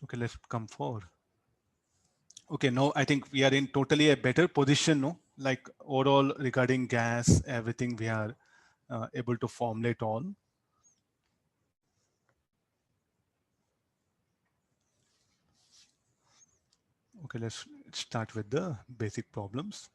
Okay, let's come forward. Okay, now I think we are in totally a better position, no? Like overall regarding gas, everything we are able to formulate all. Okay, let's start with the basic problems.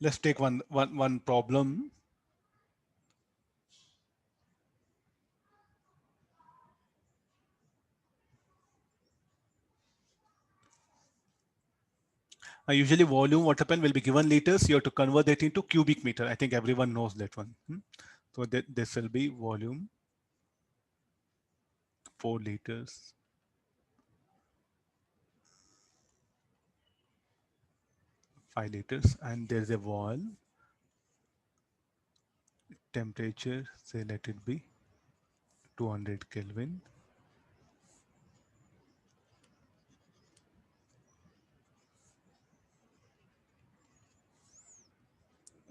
Let's take one problem. Usually volume, what happened, will be given liters. You have to convert that into cubic meter. I think everyone knows that one. So this will be volume 4 liters. Five liters, and there's a wall. Temperature, say let it be 200 Kelvin.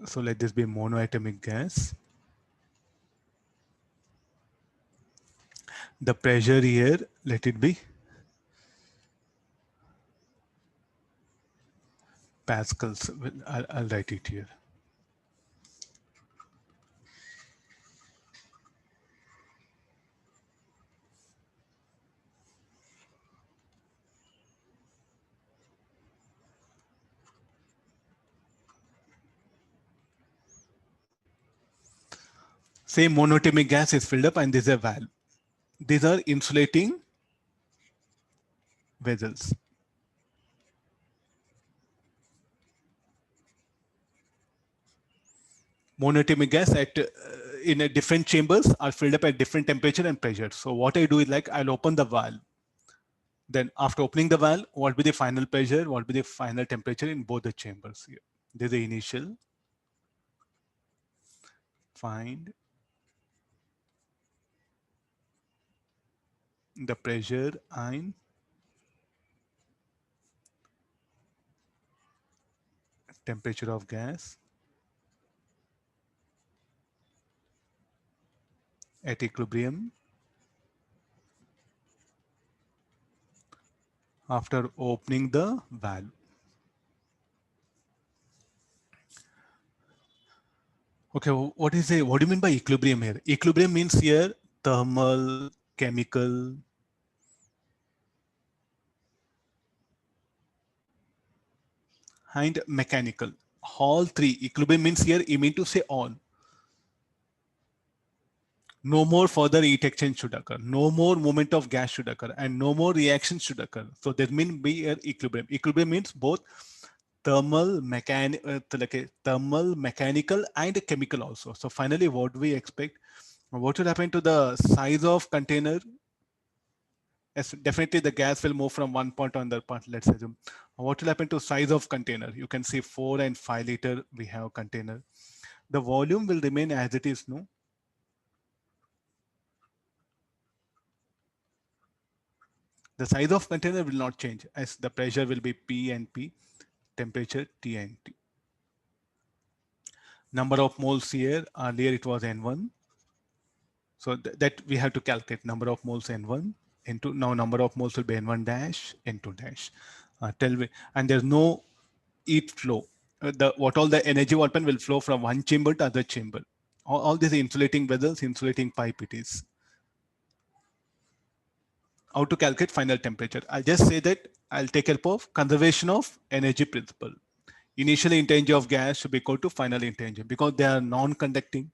So let this be monoatomic gas. The pressure here, let it be pascals. I'll write it here. Same monoatomic gas is filled up, and this is a valve. These are insulating vessels. Monoatomic gas at in a different chambers are filled up at different temperature and pressure. So what I do is like I'll open the valve. Then after opening the valve, what will be the final pressure? What will be the final temperature in both the chambers here? There's the initial. Find the pressure and temperature of gas at equilibrium after opening the valve. Okay, what do you mean by equilibrium here? Equilibrium means here thermal, chemical, and mechanical. All three. Equilibrium means here you mean to say all. No more further heat exchange should occur. No more movement of gas should occur, and no more reaction should occur. So there mean be an equilibrium. Equilibrium means both thermal, thermal, mechanical, and chemical also. So finally, what do we expect? What will happen to the size of container? Yes, definitely the gas will move from one part to another part. Let's assume. What will happen to size of container? You can see 4 and 5 liter we have container. The volume will remain as it is, no? The size of container will not change as the pressure will be P and P, temperature T and T. Number of moles here, earlier it was N1. So that we have to calculate number of moles N1 into now number of moles will be N1 dash, N2 dash. Tell me, and there's no heat flow. What all the energy weapon will flow from one chamber to other chamber. All these insulating vessels, insulating pipe it is. How to calculate final temperature? I'll just say that I'll take help of conservation of energy principle. Initial intensity of gas should be equal to final intensity because they are non-conducting.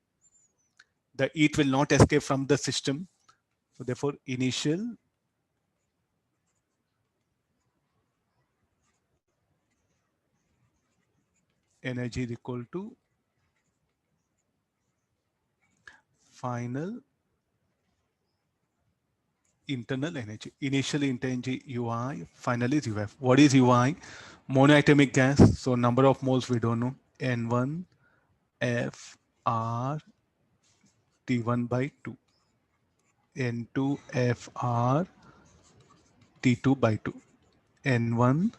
The heat will not escape from the system. So therefore, initial energy is equal to final internal energy. Initially energy UI, finally is UF. What is UI? Monoatomic gas. So number of moles we don't know. N1 F R T1 by 2. N2 F R T2 by 2. N1.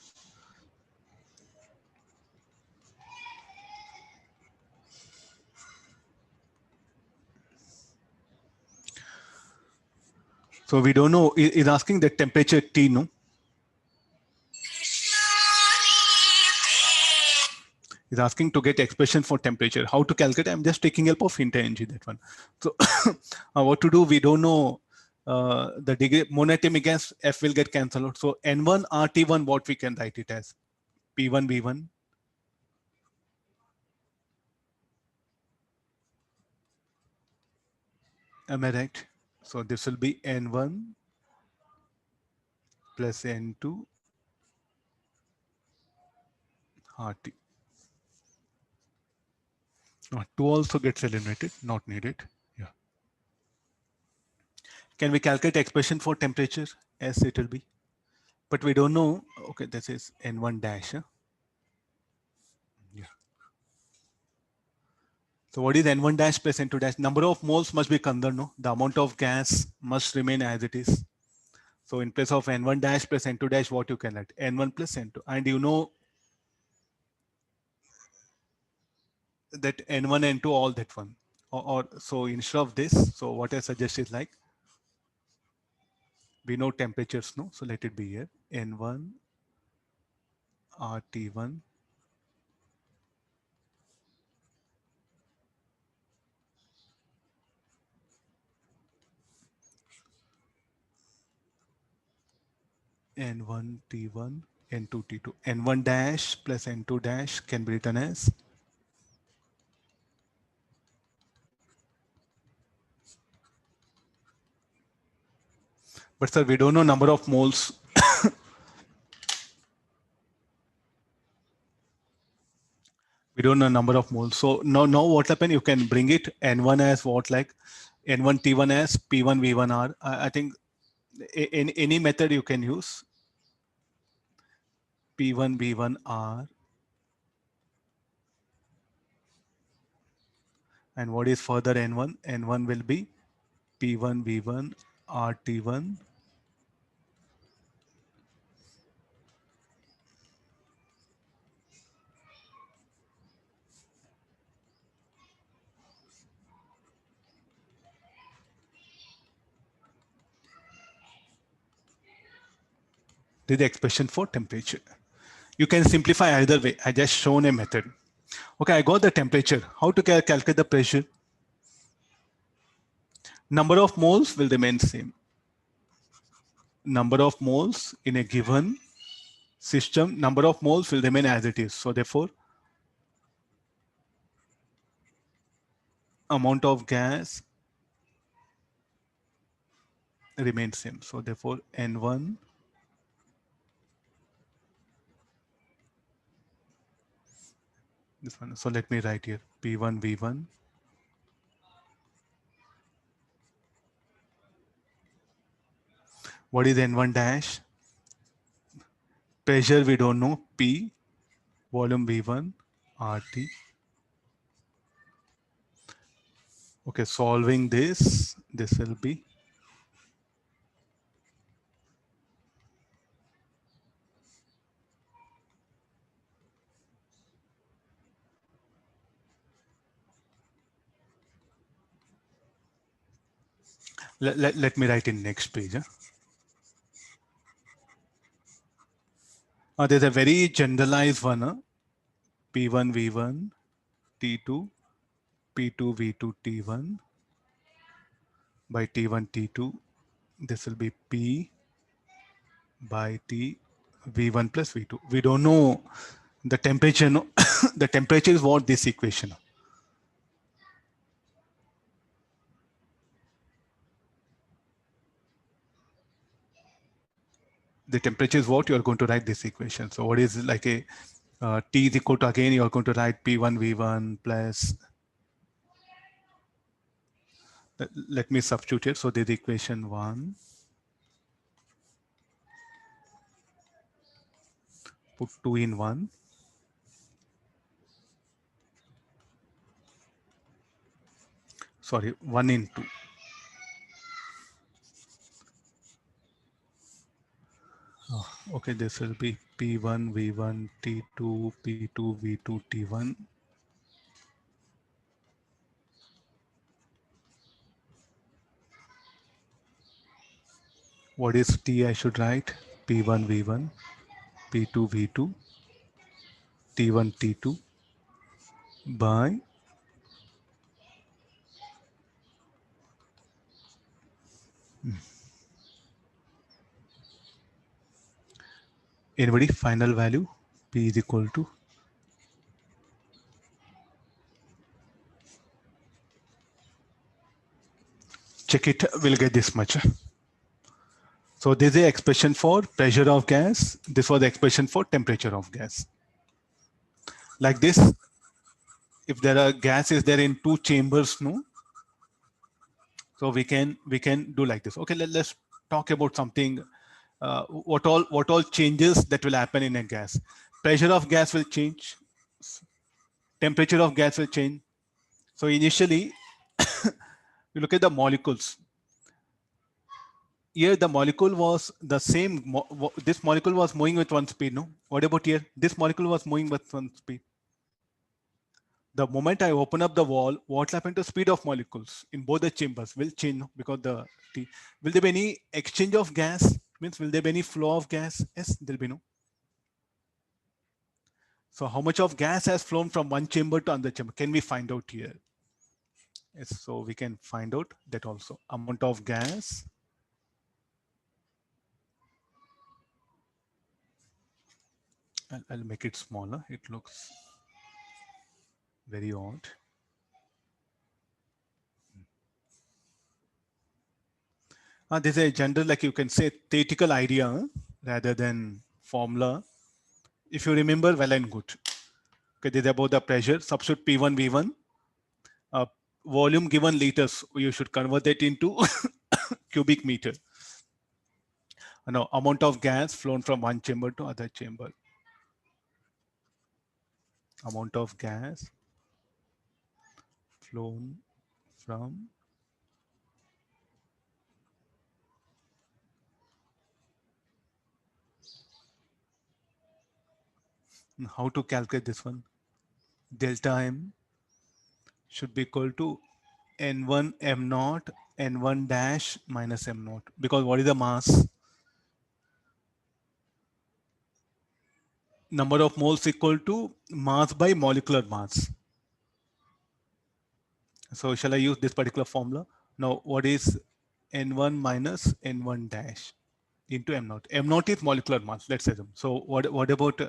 So we don't know. Is asking the temperature T, no? Is asking to get expression for temperature. How to calculate? I'm just taking help of int ng, that one. So what to do? We don't know the degree. Monatomic gas F will get cancelled out. So N1 RT1, what we can write it as? P1 V1. Am I right? So this will be N1 plus N2 RT. 2 also gets eliminated, not needed. Yeah. Can we calculate expression for temperature? Yes, it will be. But we don't know. Okay, this is N1 dash. Huh? Yeah. So what is N1 dash plus N2 dash? Number of moles must be conserved, no? The amount of gas must remain as it is. So in place of N1 dash plus N2 dash, what you can write? N1 plus N2. And you know that N1, N2, all that one. Or so instead of this, so what I suggest is like, we know temperatures, no? So let it be here. N1 RT1 N1 T1 N2 T2. N1 dash plus N2 dash can be written as but sir, we don't know number of moles. We don't know number of moles. So now what happen? You can bring it N1 as what, like N1 T1 as P1 V1 R. I think in any method you can use P1 V1 R. And what is further N1? N1 will be P1 V1 R T1. This is the expression for temperature. You can simplify either way. I just shown a method. Okay, I got the temperature. How to calculate the pressure? Number of moles will remain same. Number of moles in a given system, number of moles will remain as it is. So therefore, amount of gas remains same. So therefore, N1 this one. So let me write here P1 V1. What is N1 dash? Pressure we don't know. P volume V1 RT. Okay, solving this will be let me write in next page. Huh? There's a very generalized one. Huh? P1 V1 T2 P2 V2 T1 by T1 T2. This will be P by T V1 plus V2. We don't know the temperature. No? The temperature is what this equation. The temperature is what you are going to write this equation. So what is like a T is equal to, again, you are going to write P1 V1 plus, let me substitute here. So this is equation 1 put 2 in 1. Sorry, 1 in 2. Oh, okay, this will be P1, V1, T2, P2, V2, T1. What is T I should write? P1, V1, P2, V2, T1, T2 by anybody final value P is equal to check it, we'll get this much. So this is the expression for pressure of gas. This was the expression for temperature of gas. Like this, if there are gas is there in 2 chambers, no? So we can do like this. Okay, let's talk about something. What all changes that will happen in a gas? Pressure of gas will change. Temperature of gas will change. So initially, you look at the molecules. Here the molecule was the same. This molecule was moving with one speed. No. What about here? This molecule was moving with one speed. The moment I open up the wall, what happened to speed of molecules in both the chambers will change, no? Because the T. Will there be any exchange of gas? Means will there be any flow of gas? Yes, there'll be no. So how much of gas has flown from one chamber to another chamber? Can we find out here? Yes, so we can find out that also. Amount of gas I'll make it smaller. It looks very odd. This is a general, like you can say, theoretical idea rather than formula. If you remember, well and good. Okay, this is about the pressure. Substitute P1, V1. Volume given liters, you should convert it into cubic meter. Now, amount of gas flown from one chamber to other chamber. Amount of gas flown from how to calculate this one? Delta M should be equal to N1 M naught N1 dash minus M naught, because what is the mass? Number of moles equal to mass by molecular mass. So shall I use this particular formula? Now, what is N1 minus N1 dash into M naught? M naught is molecular mass, let's assume. So what about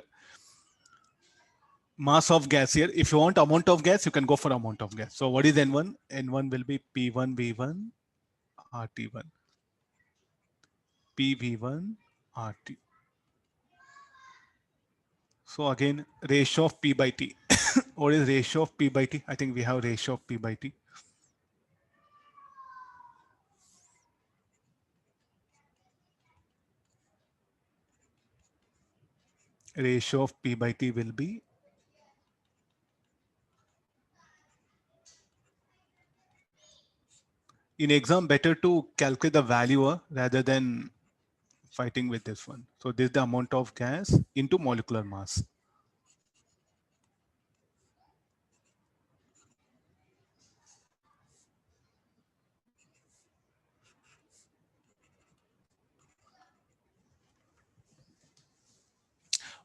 mass of gas here? If you want amount of gas, you can go for amount of gas. So what is N1? N1 will be P1 V1 RT1. PV1 RT. So again, ratio of P by T. What is ratio of P by T? I think we have ratio of P by T. Ratio of P by T will be in exam better to calculate the value rather than fighting with this one. So this is the amount of gas into molecular mass.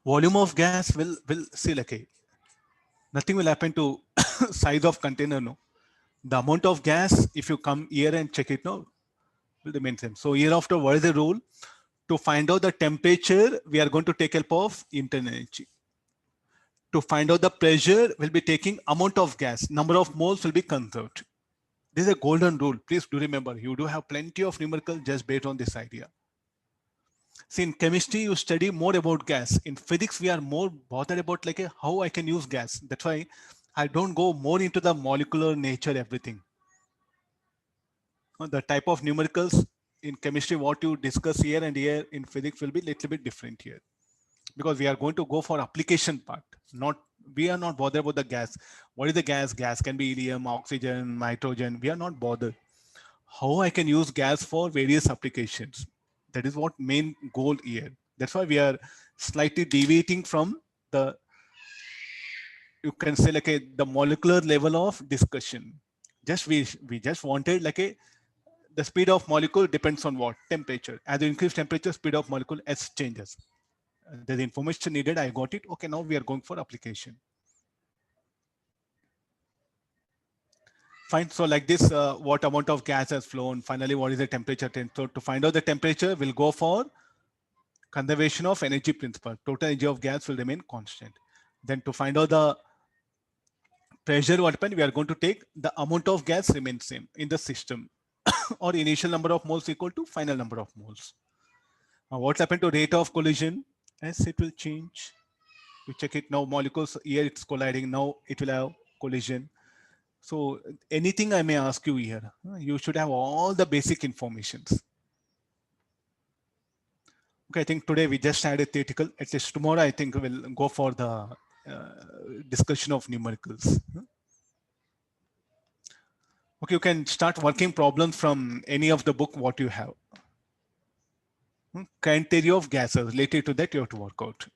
Volume of gas will see like a, nothing will happen to size of container, no. The amount of gas, if you come here and check it, no, will remain same. So hereafter, what is the rule? To find out the temperature, we are going to take help of internal energy. To find out the pressure, we'll be taking amount of gas. Number of moles will be conserved. This is a golden rule. Please do remember, you do have plenty of numerical just based on this idea. See, in chemistry, you study more about gas. In physics, we are more bothered about like how I can use gas. That's why I don't go more into the molecular nature, everything. The type of numericals in chemistry, what you discuss here and here in physics will be a little bit different here. because we are going to go for application part. We are not bothered about the gas. What is the gas? Gas can be helium, oxygen, nitrogen. We are not bothered. How I can use gas for various applications. That is what main goal here. That's why we are slightly deviating from the, you can say like the molecular level of discussion. Just we just wanted like the speed of molecule depends on what? Temperature. As you increase temperature, speed of molecule S changes. There's information needed. I got it. Okay, now we are going for application. Fine. So like this, what amount of gas has flown? Finally, what is the temperature? So to find out the temperature, we'll go for conservation of energy principle. Total energy of gas will remain constant. Then to find out the pressure, what happened? We are going to take the amount of gas remains same in the system, or initial number of moles equal to final number of moles. Now, what's happened to rate of collision? As it will change. We check it now. Molecules here it's colliding. Now it will have collision. So anything I may ask you here, you should have all the basic informations. Okay, I think today we just had a theoretical. At least tomorrow, I think we'll go for the discussion of numericals. Okay, you can start working problems from any of the book what you have. Current theory of gases, related to that you have to work out.